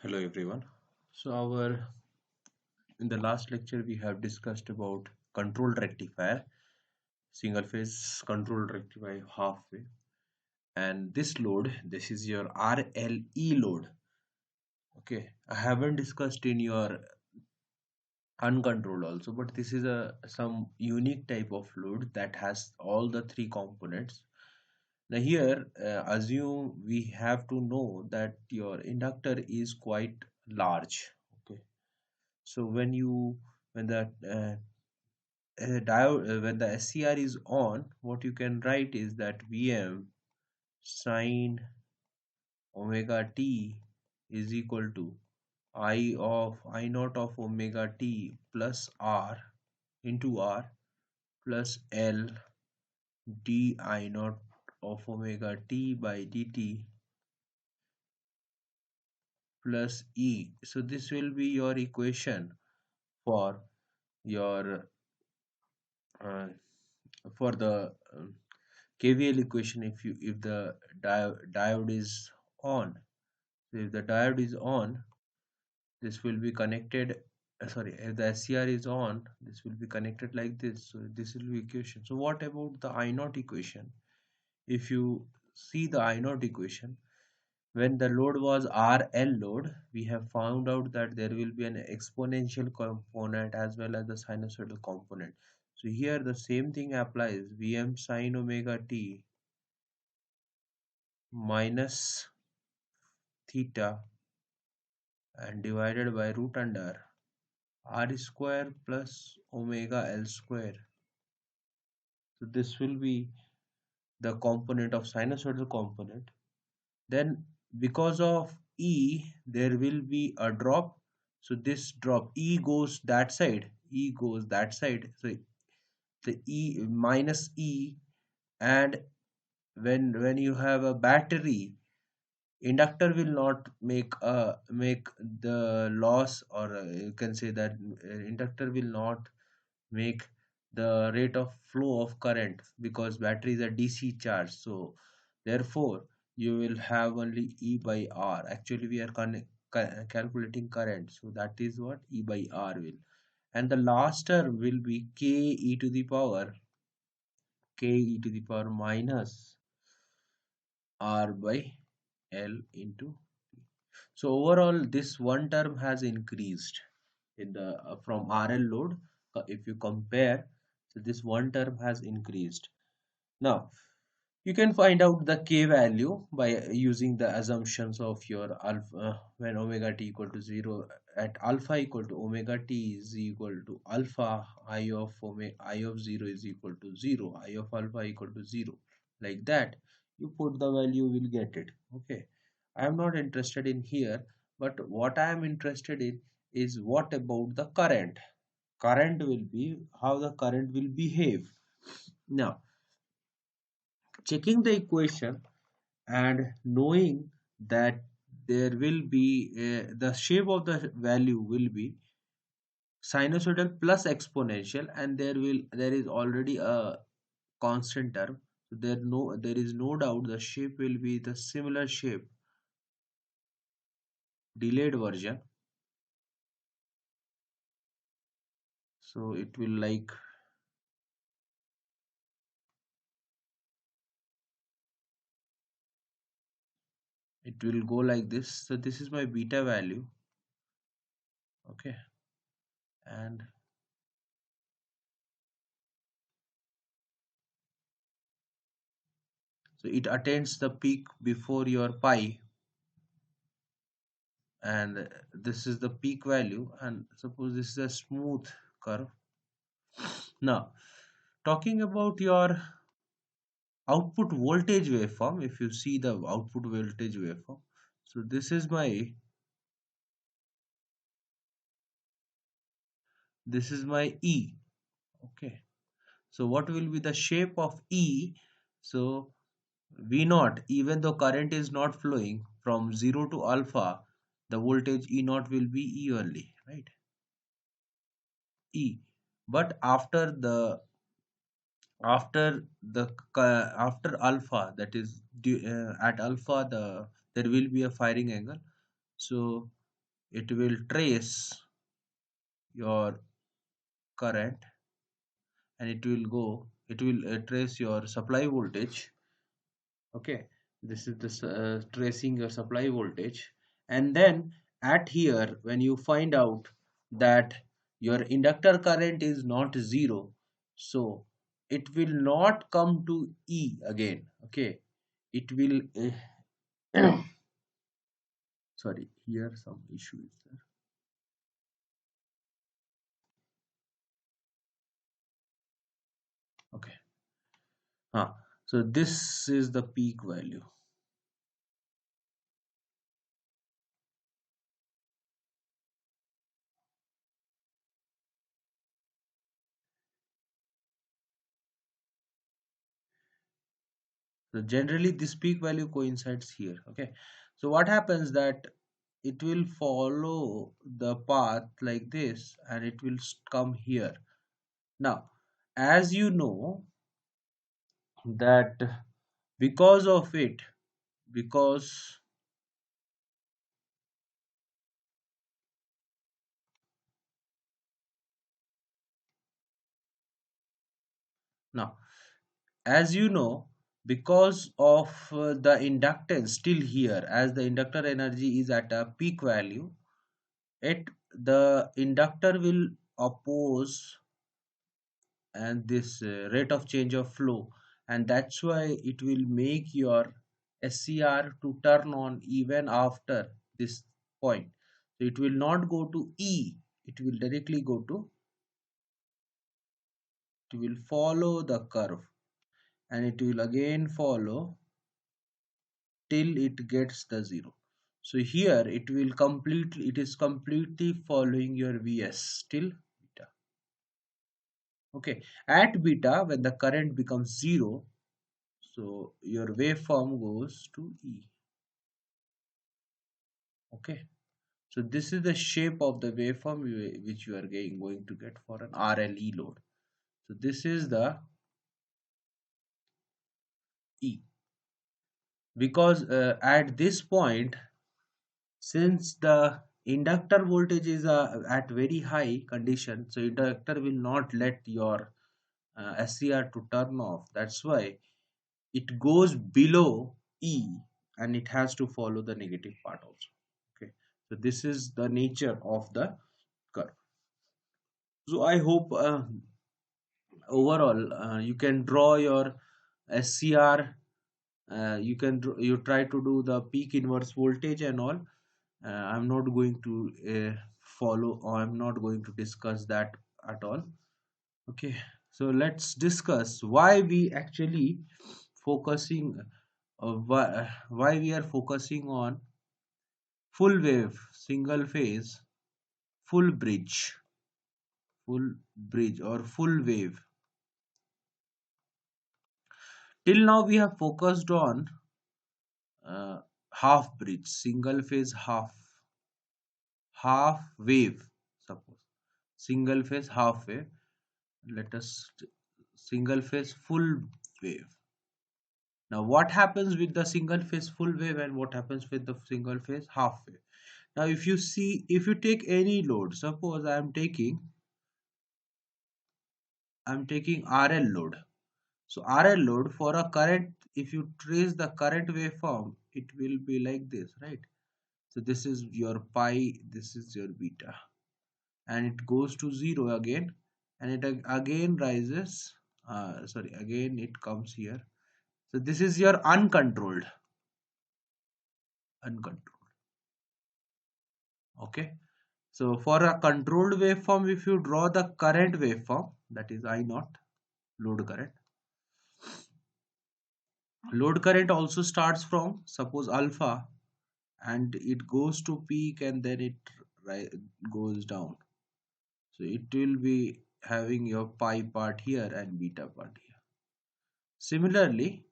Hello everyone. So our in the last lecture we have discussed about controlled rectifier, single phase controlled rectifier halfway, and this load, this is your RLE load. Okay, I haven't discussed in your uncontrolled also, but this is a some unique type of load that has all the three components. Now here, assume we have to know that your inductor is quite large. Okay, so when the diode when the SCR is on, what you can write is that Vm sine omega t is equal to I naught of omega t plus R into R plus L d I naught of omega t by dt plus E. So this will be your equation for your uh, for the KVL equation if the diode is on. So if the diode is on, this will be connected. Sorry, if the SCR is on, this will be connected like this. So this will be equation. So what about the I naught equation? If you see the I naught equation, when the load was RL load, we have found out that there will be an exponential component as well as the sinusoidal component. So here the same thing applies. Vm sine omega t minus theta and divided by root under r square plus omega l square. So this will be the component of sinusoidal component. Then because of E, there will be a drop. So this drop, E goes that side, E goes that side. So the E minus E, and when you have a battery, inductor will not make the loss, or you can say that inductor will not make the rate of flow of current because battery is a DC charge. So therefore you will have only E by R. Actually we are calculating current, so that is what E by R will, and the last term will be k e to the power minus R by L into. So overall this one term has increased in the from RL load. If you compare, so this one term has increased. Now you can find out the k value by using the assumptions of your alpha when omega t equal to 0, at alpha equal to omega t is equal to alpha I of 0 is equal to 0, I of alpha equal to 0, like that you put the value, will get it. Okay, I am not interested in here, but what I am interested in is what about the current. Current will be how the current will behave. Now checking the equation and knowing that there will be the shape of the value will be sinusoidal plus exponential, and there is already a constant term, so there is no doubt the shape will be the similar shape, delayed version. So it will like, it will go like this. So this is my beta value. Okay, and so it attains the peak before your pi, and this is the peak value, and suppose this is a smooth curve. Now talking about your output voltage waveform, if you see the output voltage waveform, so this is my E. Okay, so what will be the shape of E? So V naught, even though current is not flowing from 0 to alpha, the voltage E naught will be E only, right? E. But after alpha, that is at alpha, there will be a firing angle. So it will trace your current, and it will trace your supply voltage. Okay, this is this tracing your supply voltage. And then at here, when you find out that your inductor current is not zero, so it will not come to E again. Okay, it will sorry, here some issue is there. Okay, so this is the peak value. So generally this peak value coincides here. Okay, so what happens that it will follow the path like this, and it will come here. Now, as you know that because of it, because now, as you know, because of the inductance still here, as the inductor energy is at a peak value, it the inductor will oppose and this rate of change of flow, and that's why it will make your SCR to turn on even after this point. So it will not go to E, it will directly go to, it will follow the curve, and it will again follow till it gets the zero. So here it is completely following your Vs till beta. Okay, at beta when the current becomes zero, so your waveform goes to E. Okay, so this is the shape of the waveform which you are going to get for an RLE load. So this is the E, because at this point, since the inductor voltage is at very high condition, so inductor will not let your SCR to turn off. That's why it goes below E, and it has to follow the negative part also. Okay, so this is the nature of the curve. So I hope overall you can draw your SCR. You try to do the peak inverse voltage and all. I'm not going to follow, or I'm not going to discuss that at all. Okay, so let's discuss why we actually focusing why we are focusing on full wave, single phase, full bridge, or full wave. Till now we have focused on half bridge, single phase, half wave, suppose single phase, half wave. Let us single phase, full wave. Now what happens with the single phase full wave, and what happens with the single phase half wave? Now if you see, if you take any load, suppose I'm taking RL load. So RL load for a current, if you trace the current waveform, it will be like this, right? So this is your pi, this is your beta, and it goes to zero again, and it again rises. Sorry, again it comes here. So this is your uncontrolled. Okay. So for a controlled waveform, if you draw the current waveform, that is I naught, load current. Load current also starts from suppose alpha, and it goes to peak, and then it goes down. So it will be having your pi part here and beta part here. Similarly,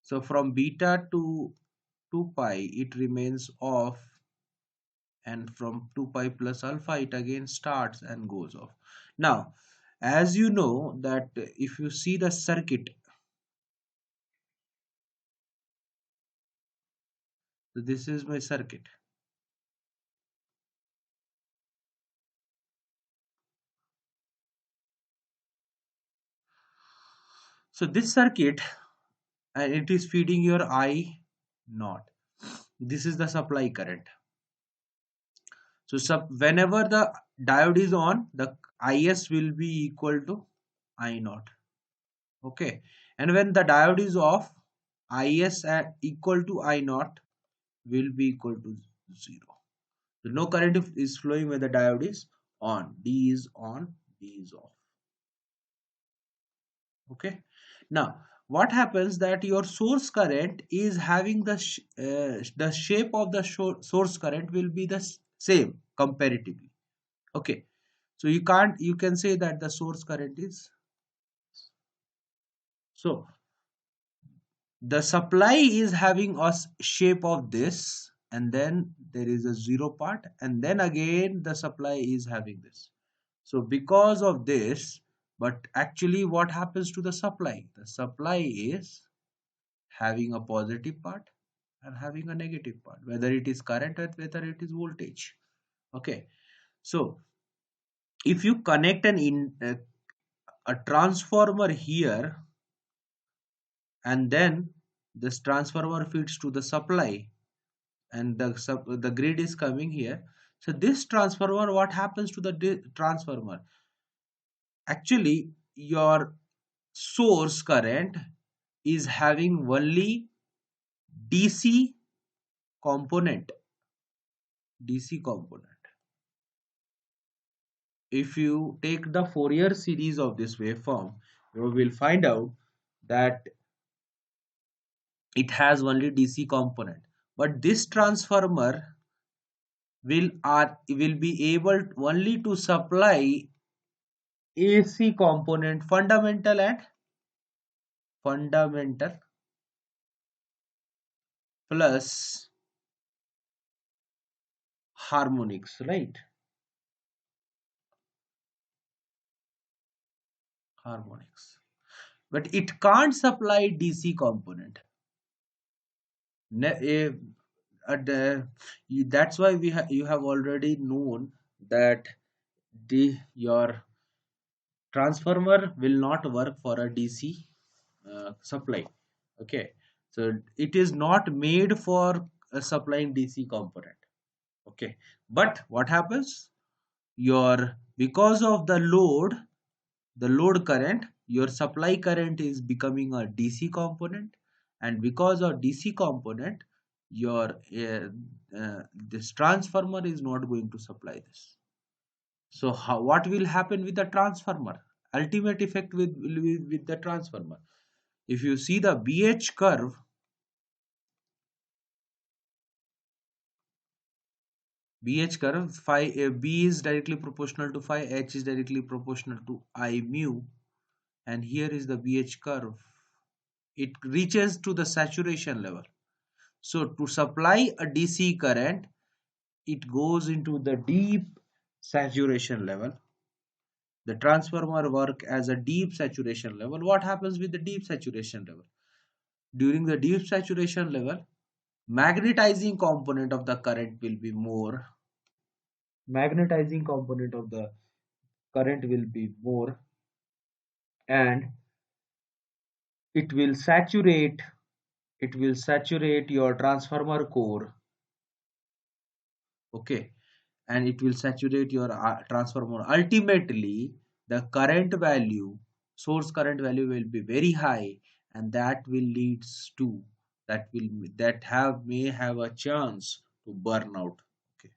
so from beta to 2 pi it remains off, and from 2 pi plus alpha it again starts and goes off. Now, as you know that if you see the circuit, so this is my circuit. So this circuit, and it is feeding your I naught. This is the supply current. So whenever the diode is on, the Is will be equal to I naught. Okay. And when the diode is off, Is at equal to I naught will be equal to 0. So no current is flowing when the diode is on. D is on, D is off. Okay. Now what happens that your source current is having the shape of the source current will be the same comparatively. Okay. So you can say that the source current is, so the supply is having a shape of this, and then there is a zero part, and then again the supply is having this. So because of this, but actually what happens to the supply? The supply is having a positive part and having a negative part, whether it is current or whether it is voltage. Okay. So if you connect a transformer here, and then this transformer feeds to the supply, and the grid is coming here. So this transformer, what happens to the transformer? Actually your source current is having only DC component. DC component. If you take the Fourier series of this waveform, you will find out that it has only DC component. But this transformer will be able only to supply AC component, fundamental plus harmonics, right? Harmonics. But it can't supply DC component. Ne- eh, that's why you have already known that your transformer will not work for a DC supply. Okay, so it is not made for supplying DC component. Okay, but what happens? Your because of the load current, your supply current is becoming a DC component, and because of DC component, your this transformer is not going to supply this. So what will happen with the transformer? Ultimate effect with the transformer. If you see the BH curve, phi B is directly proportional to phi, H is directly proportional to I mu, and here is the BH curve. It reaches to the saturation level. So to supply a DC current, it goes into the deep saturation level. The transformer work as a deep saturation level. What happens with the deep saturation level? During the deep saturation level, magnetizing component of the current will be more. Magnetizing component of the current will be more, and it will saturate your transformer core. Okay, and it will saturate your transformer. Ultimately, the current value, source current value will be very high, and that will leads to that have may have a chance to burn out. Okay,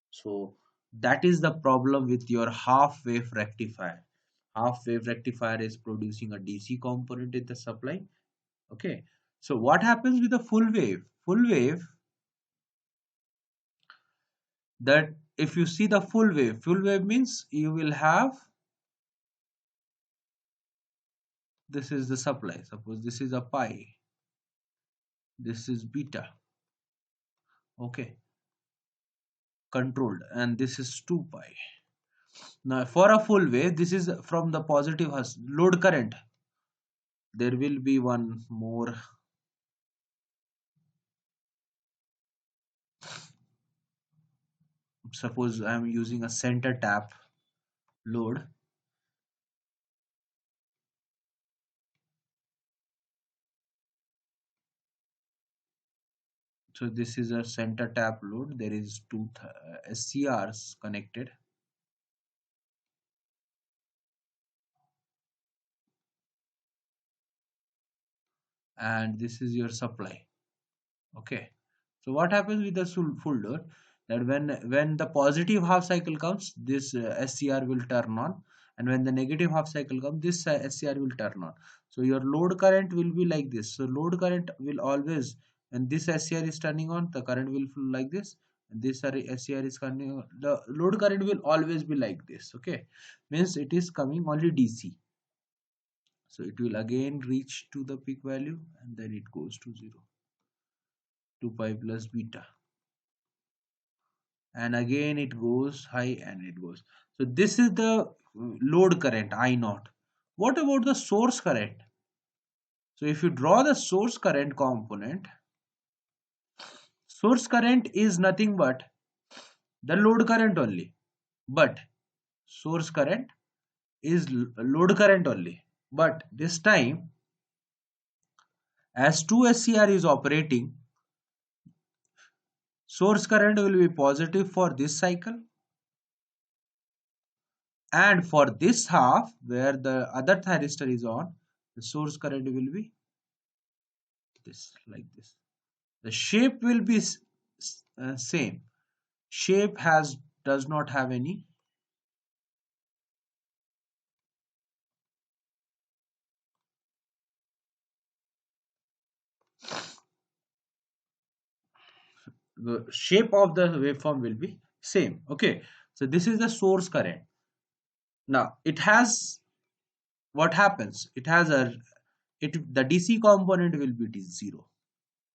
so that is the problem with your half wave rectifier. Half wave rectifier is producing a DC component in the supply. Okay, so what happens with the full wave? Full wave, that if you see the full wave means you will have, this is the supply, suppose this is a pi, this is beta. Okay, controlled, and this is 2 pi. Now for a full wave, this is from the positive load current. There will be one more, suppose I am using a center tap load. So this is a center tap load. There is two SCRs connected, and this is your supply. Okay. So what happens with the full load? That when the positive half cycle comes, this SCR will turn on, and when the negative half cycle comes, this SCR will turn on. So your load current will be like this. So load current will always, when this SCR is turning on, the current will flow like this. And this SCR is coming on, the load current will always be like this. Okay, means it is coming only DC. So it will again reach to the peak value, and then it goes to 0, 2 pi plus beta, and again it goes high and it goes. So this is the load current I naught. What about the source current? So if you draw the source current component, source current is nothing but the load current only, but source current is load current only, but this time as 2 SCR is operating, source current will be positive for this cycle, and for this half where the other thyristor is on, the source current will be this, like this. The shape will be same. Shape has does not have any. The shape of the waveform will be same. Okay, so this is the source current. Now it has, what happens, it has a, it, the DC component will be 0,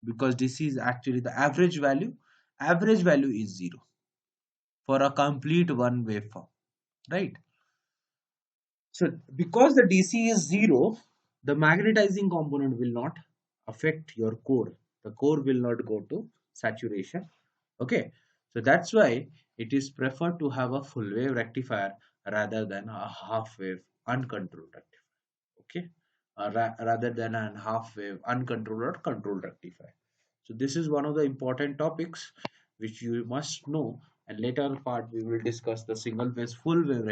because DC is actually the average value. Average value is 0 for a complete one waveform, right? So because the DC is 0, the magnetizing component will not affect your core. The core will not go to saturation. Okay. So that's why it is preferred to have a full wave rectifier rather than a half wave uncontrolled rectifier. Okay. Rather than a half wave uncontrolled or controlled rectifier. So this is one of the important topics which you must know, and later part we will discuss the single phase full wave rectifier.